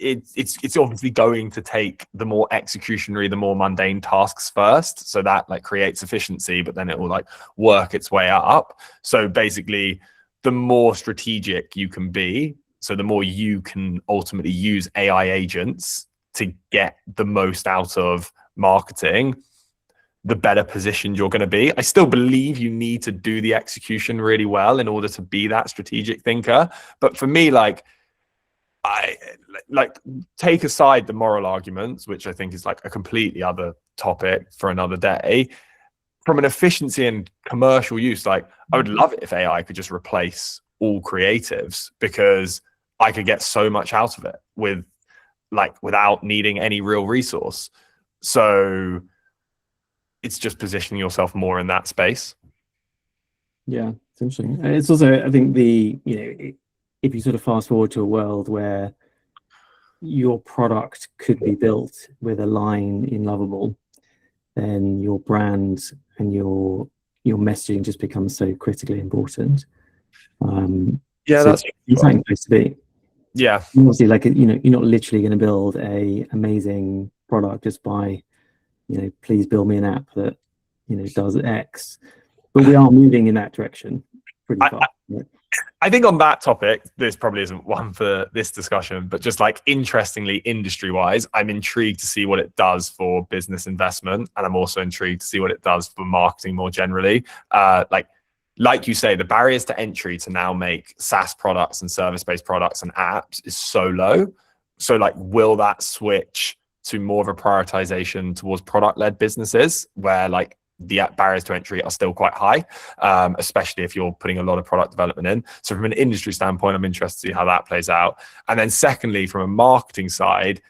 it's obviously going to take the more executionary, the more mundane tasks first, so that like creates efficiency, but then it will like work its way up. So basically, the more strategic you can be, so the more you can ultimately use AI agents to get the most out of marketing, the better positioned you're going to be. I still believe you need to do the execution really well in order to be that strategic thinker. But for me, like, I like take aside the moral arguments, which I think is like a completely other topic for another day. From an efficiency and commercial use, like I would love it if AI could just replace all creatives, because I could get so much out of it without needing any real resource. So it's just positioning yourself more in that space. Yeah, it's interesting. It's also, I think if you sort of fast forward to a world where your product could be built with a line in Lovable, then your brand and your messaging just becomes so critically important. Yeah, so that's an exciting place to be. Yeah, obviously, like, you're not literally going to build a amazing product just by, please build me an app that does X, but we are moving in that direction pretty far. I think on that topic, this probably isn't one for this discussion, but just like interestingly, industry-wise, I'm intrigued to see what it does for business investment, and I'm also intrigued to see what it does for marketing more generally. Like you say, the barriers to entry to now make SaaS products and service-based products and apps is so low. So like, will that switch to more of a prioritization towards product-led businesses where like the barriers to entry are still quite high, especially if you're putting a lot of product development in. So from an industry standpoint, I'm interested to see how that plays out. And then secondly, from a marketing side,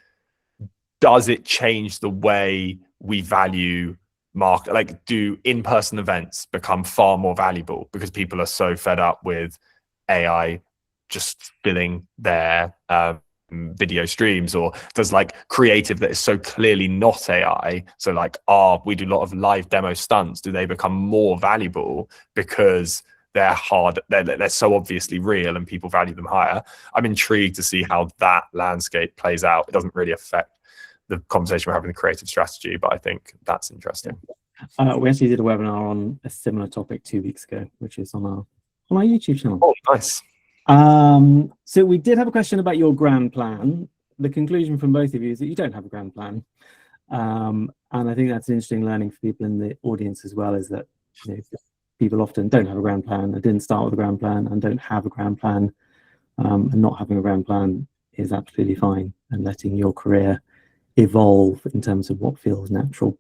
does it change the way we value market? Like, do in-person events become far more valuable because people are so fed up with AI just filling their video streams? Or does like creative that is so clearly not AI, so like we do a lot of live demo stunts, do they become more valuable because they're hard, they're so obviously real and people value them higher. I'm intrigued to see how that landscape plays out. It doesn't really affect the conversation we're having in creative strategy, but I think that's interesting. We actually did a webinar on a similar topic 2 weeks ago, which is on our YouTube channel. Oh, nice. So we did have a question about your grand plan. The conclusion from both of you is that you don't have a grand plan. And I think that's an interesting learning for people in the audience as well, is that people often don't have a grand plan. They didn't start with a grand plan and don't have a grand plan. And not having a grand plan is absolutely fine, and letting your career evolve in terms of what feels natural.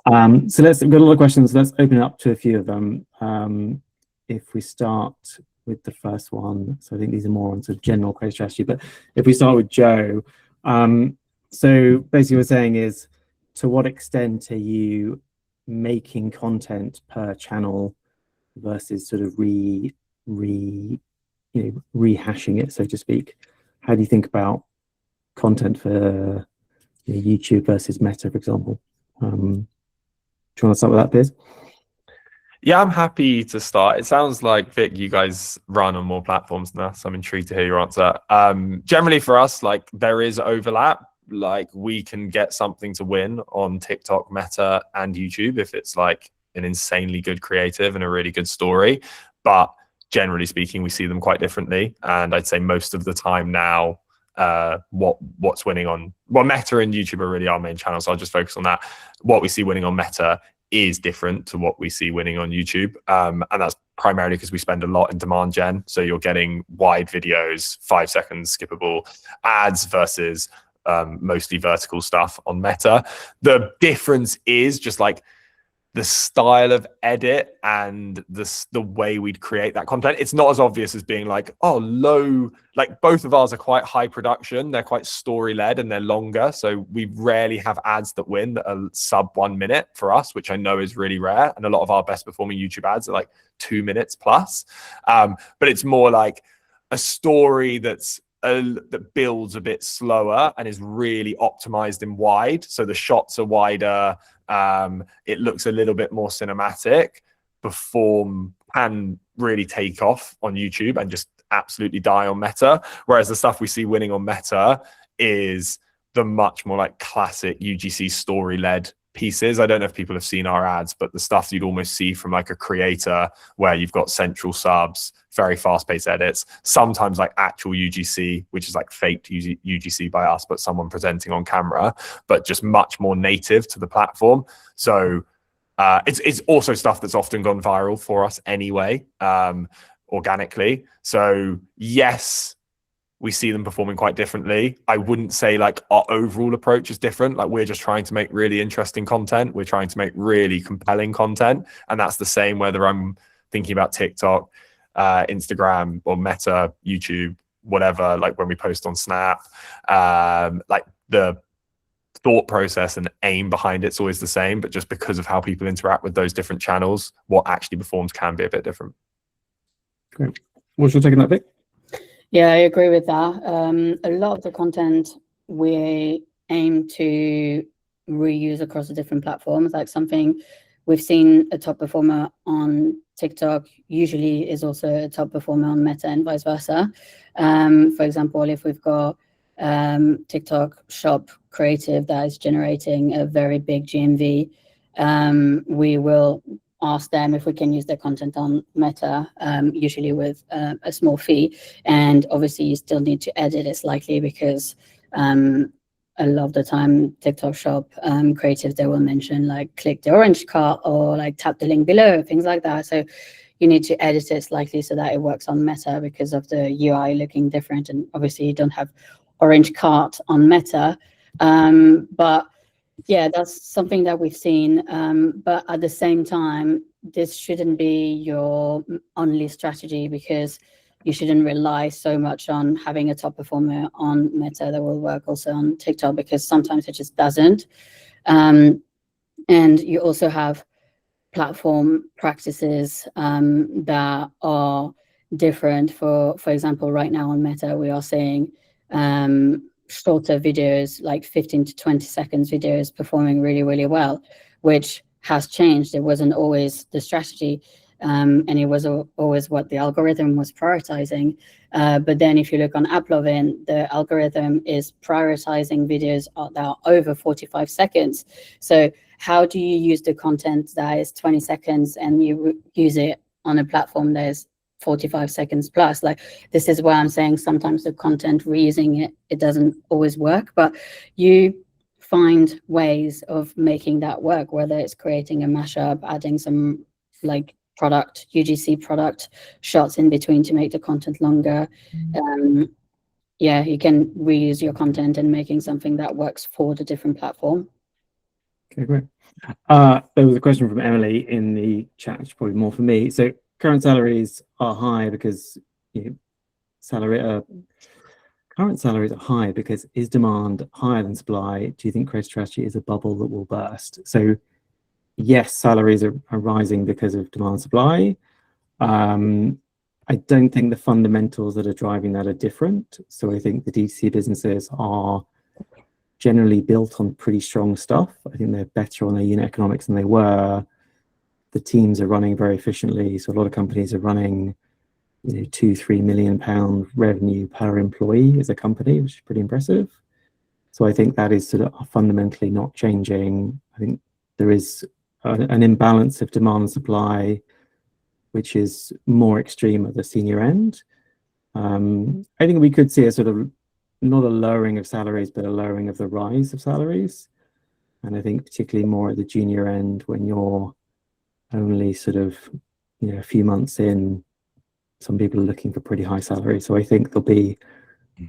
So we've got a lot of questions. Let's open it up to a few of them. If we start with the first one, so I think these are more on sort of general creative strategy, but if we start with Joe, so basically what we're saying is, to what extent are you making content per channel versus sort of rehashing it, so to speak? How do you think about content for YouTube versus Meta, for example? Do you want to start with that, Piers? Yeah, I'm happy to start. It sounds like, Vic, you guys run on more platforms than us. I'm intrigued to hear your answer. Generally for us, like, there is overlap. Like, we can get something to win on TikTok, Meta, and YouTube if it's like an insanely good creative and a really good story. But generally speaking, we see them quite differently. And I'd say most of the time now, what's winning on, well, Meta and YouTube are really our main channels, so I'll just focus on that. What we see winning on Meta is different to what we see winning on YouTube, and that's primarily because we spend a lot in demand gen, so you're getting wide videos, 5 seconds skippable ads versus mostly vertical stuff on Meta. The difference is just like the style of edit and the way we'd create that content. It's not as obvious as being like, oh, low, like both of ours are quite high production. They're quite story led and they're longer. So we rarely have ads that win that are sub 1 minute for us, which I know is really rare. And a lot of our best performing YouTube ads are like 2 minutes plus. But it's more like a story that builds a bit slower and is really optimized in wide. So the shots are wider. It looks a little bit more cinematic, can really take off on YouTube and just absolutely die on Meta. Whereas the stuff we see winning on Meta is the much more like classic UGC story-led pieces. I don't know if people have seen our ads, but the stuff you'd almost see from like a creator where you've got central subs, very fast-paced edits, sometimes like actual UGC, which is like faked UGC by us, but someone presenting on camera, but just much more native to the platform. So it's also stuff that's often gone viral for us anyway, organically. So yes, we see them performing quite differently. I wouldn't say like our overall approach is different. Like, we're just trying to make really interesting content. We're trying to make really compelling content. And that's the same whether I'm thinking about TikTok, Instagram, or Meta, YouTube, whatever, like when we post on Snap. Like, the thought process and aim behind it's always the same, but just because of how people interact with those different channels, what actually performs can be a bit different. Great. What's your take on that, Vic? Yeah, I agree with that. A lot of the content we aim to reuse across the different platforms. Like, something we've seen a top performer on TikTok usually is also a top performer on Meta and vice versa. For example, if we've got TikTok shop creative that is generating a very big GMV, we will ask them if we can use their content on Meta, usually with a small fee. And obviously you still need to edit it slightly because a lot of the time TikTok shop creatives, they will mention like click the orange card or like tap the link below, things like that. So you need to edit it slightly so that it works on Meta because of the UI looking different. And obviously you don't have orange cart on Meta. But yeah, that's something that we've seen. But at the same time, this shouldn't be your only strategy, because you shouldn't rely so much on having a top performer on Meta that will work also on TikTok, because sometimes it just doesn't. And you also have platform practices that are different. For example, right now on Meta, we are seeing shorter videos, like 15 to 20 seconds videos, performing really, really well, which has changed. It wasn't always the strategy. and it was always what the algorithm was prioritizing. But then if you look on AppLovin, the algorithm is prioritizing videos that are over 45 seconds. So how do you use the content that is 20 seconds and you use it on a platform that is 45 seconds plus? Like, this is why I'm saying sometimes the content, reusing it doesn't always work, but you find ways of making that work, whether it's creating a mashup, adding some like product, UGC product shots in between to make the content longer. Yeah, you can reuse your content and making something that works for the different platform. Okay, great. There was a question from Emily in the chat, which is probably more for me. So current salaries are high because current salaries are high because is demand higher than supply? Do you think creative strategy is a bubble that will burst? So yes, salaries are rising because of demand and supply. I don't think the fundamentals that are driving that are different. So I think the D2C businesses are generally built on pretty strong stuff. I think they're better on their unit economics than they were. The teams are running very efficiently. So a lot of companies are running, £2-3 million revenue per employee as a company, which is pretty impressive. So I think that is sort of fundamentally not changing. I think there is an imbalance of demand and supply, which is more extreme at the senior end. I think we could see a sort of, not a lowering of salaries, but a lowering of the rise of salaries. And I think particularly more at the junior end, when you're only sort of, a few months in, some people are looking for pretty high salaries. So I think there'll be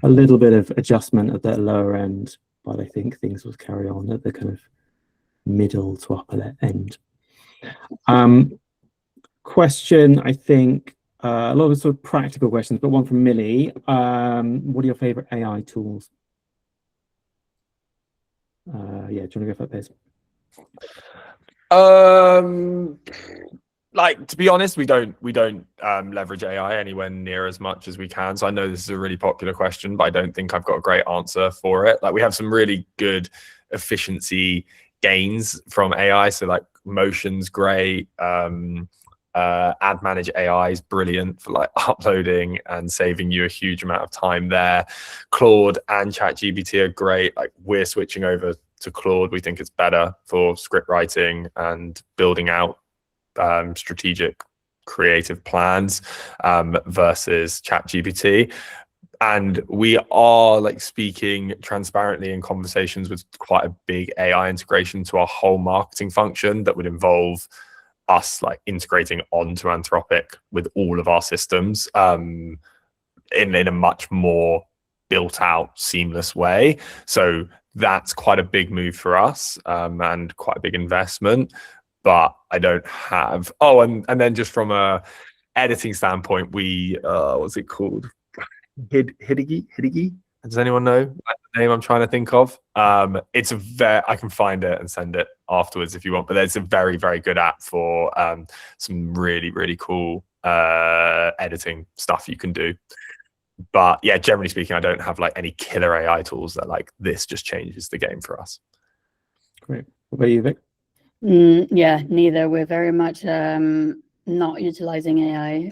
a little bit of adjustment at that lower end, but I think things will carry on at the kind of middle to upper end. Question, I think, a lot of sort of practical questions, but one from Millie. What are your favorite AI tools? Yeah, do you want to go for this? Like, to be honest, we don't leverage AI anywhere near as much as we can. So I know this is a really popular question, but I don't think I've got a great answer for it. Like, we have some really good efficiency gains from AI. So like Motion's great. Ad Manage AI is brilliant for like uploading and saving you a huge amount of time there. Claude and ChatGPT are great. Like, we're switching over to Claude. We think it's better for script writing and building out strategic creative plans versus ChatGPT. And we are like speaking transparently in conversations with quite a big AI integration to our whole marketing function that would involve us like integrating onto Anthropic with all of our systems in a much more built out, seamless way. So that's quite a big move for us and quite a big investment. But I don't have, and then just from a editing standpoint, we what's it called? Hidigi? Does anyone know the name I'm trying to think of? It's I can find it and send it afterwards if you want, but it's a very, very good app for some really, really cool editing stuff you can do. But yeah, generally speaking, I don't have like any killer AI tools that like this just changes the game for us. Great. What about you, Vic? Yeah, neither. We're very much not utilizing AI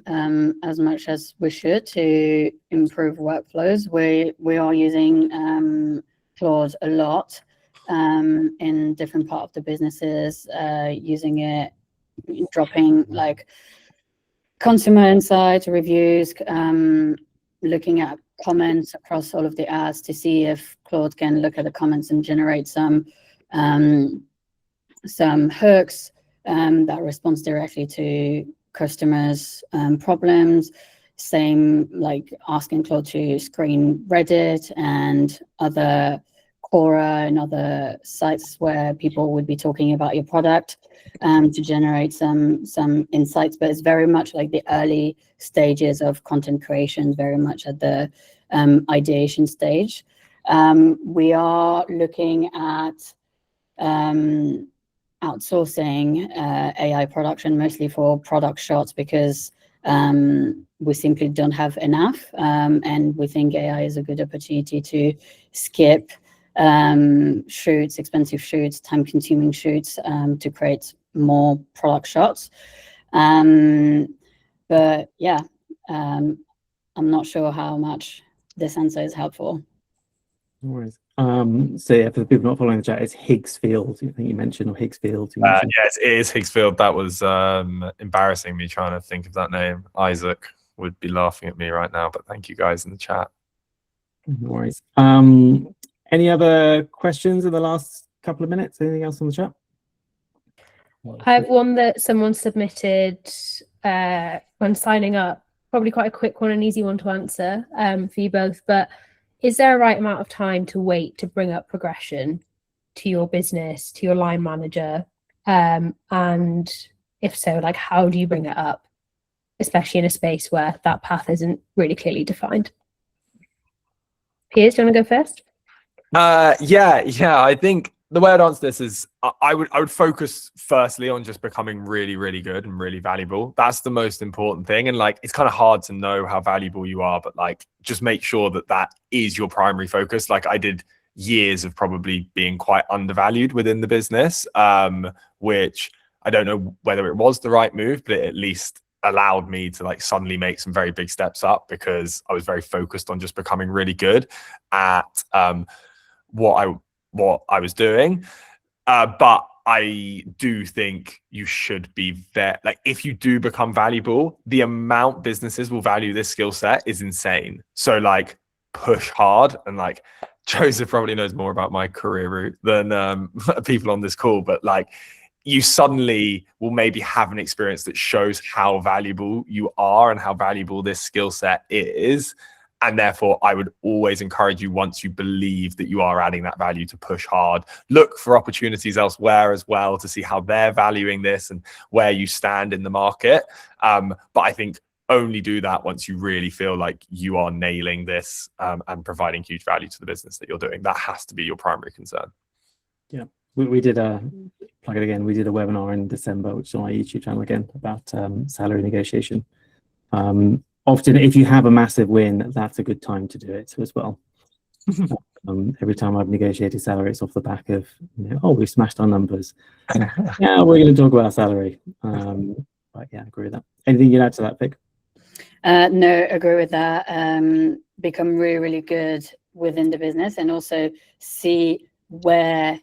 as much as we should to improve workflows. We are using Claude a lot in different part of the businesses, using it, dropping like consumer insights, reviews, looking at comments across all of the ads to see if Claude can look at the comments and generate some hooks that responds directly to customers' problems. Same like asking Claude to screen Reddit and other Quora and other sites where people would be talking about your product to generate some insights. But it's very much like the early stages of content creation, very much at the ideation stage. We are looking at outsourcing AI production, mostly for product shots, because we simply don't have enough, and we think AI is a good opportunity to skip shoots, expensive shoots, time-consuming shoots, to create more product shots. But yeah, I'm not sure how much this answer is helpful. No worries. So yeah, for the people not following the chat, it's Higgsfield. I think you mentioned, or Higgsfield. You mentioned. Yes, it is Higgsfield. That was embarrassing me trying to think of that name. Isaac would be laughing at me right now, but thank you guys in the chat. No worries. Any other questions in the last couple of minutes? Anything else on the chat? I have one that someone submitted when signing up. Probably quite a quick one, an easy one to answer for you both. But is there a right amount of time to wait to bring up progression to your business, to your line manager? And if so, like, how do you bring it up, especially in a space where that path isn't really clearly defined? Piers, do you want to go first? Yeah. I think the way I'd answer this is I would focus firstly on just becoming really, really good and really valuable. That's the most important thing. And like, it's kind of hard to know how valuable you are, but like, just make sure that that is your primary focus. Like I did years of probably being quite undervalued within the business, which I don't know whether it was the right move, but it at least allowed me to like suddenly make some very big steps up because I was very focused on just becoming really good at what I was doing. But I do think you should be there. Like if you do become valuable, the amount businesses will value this skill set is insane. So like push hard, and like Joseph probably knows more about my career route than people on this call, but like you suddenly will maybe have an experience that shows how valuable you are and how valuable this skill set is. And therefore, I would always encourage you, once you believe that you are adding that value, to push hard. Look for opportunities elsewhere as well to see how they're valuing this and where you stand in the market. But I think only do that once you really feel like you are nailing this and providing huge value to the business that you're doing. That has to be your primary concern. Yeah, we did plug it again. We did a webinar in December, which is on my YouTube channel again, about salary negotiation. Often, if you have a massive win, that's a good time to do it as well. Every time I've negotiated salary, it's off the back of, oh, we smashed our numbers. Yeah, we're going to talk about salary. But yeah, I agree with that. Anything you'd add to that, Vic? No, agree with that. Become really, really good within the business, and also see where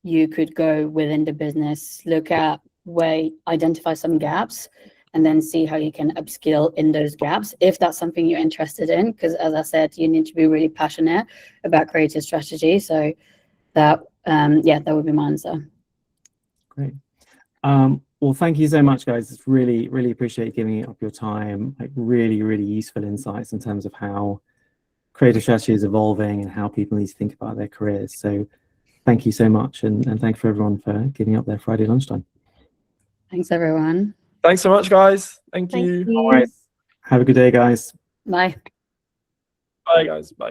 you could go within the business. Look at where, identify some gaps, and then see how you can upskill in those gaps if that's something you're interested in. Because as I said, you need to be really passionate about creative strategy. So that, yeah, that would be my answer. Great. Well, thank you so much, guys. It's really, really appreciate you giving up your time. Like really, really useful insights in terms of how creative strategy is evolving and how people need to think about their careers. So thank you so much. And thanks for everyone for giving up their Friday lunchtime. Thanks, everyone. Thanks so much, guys. Thank you. All right. Have a good day, guys. Bye. Bye, guys. Bye.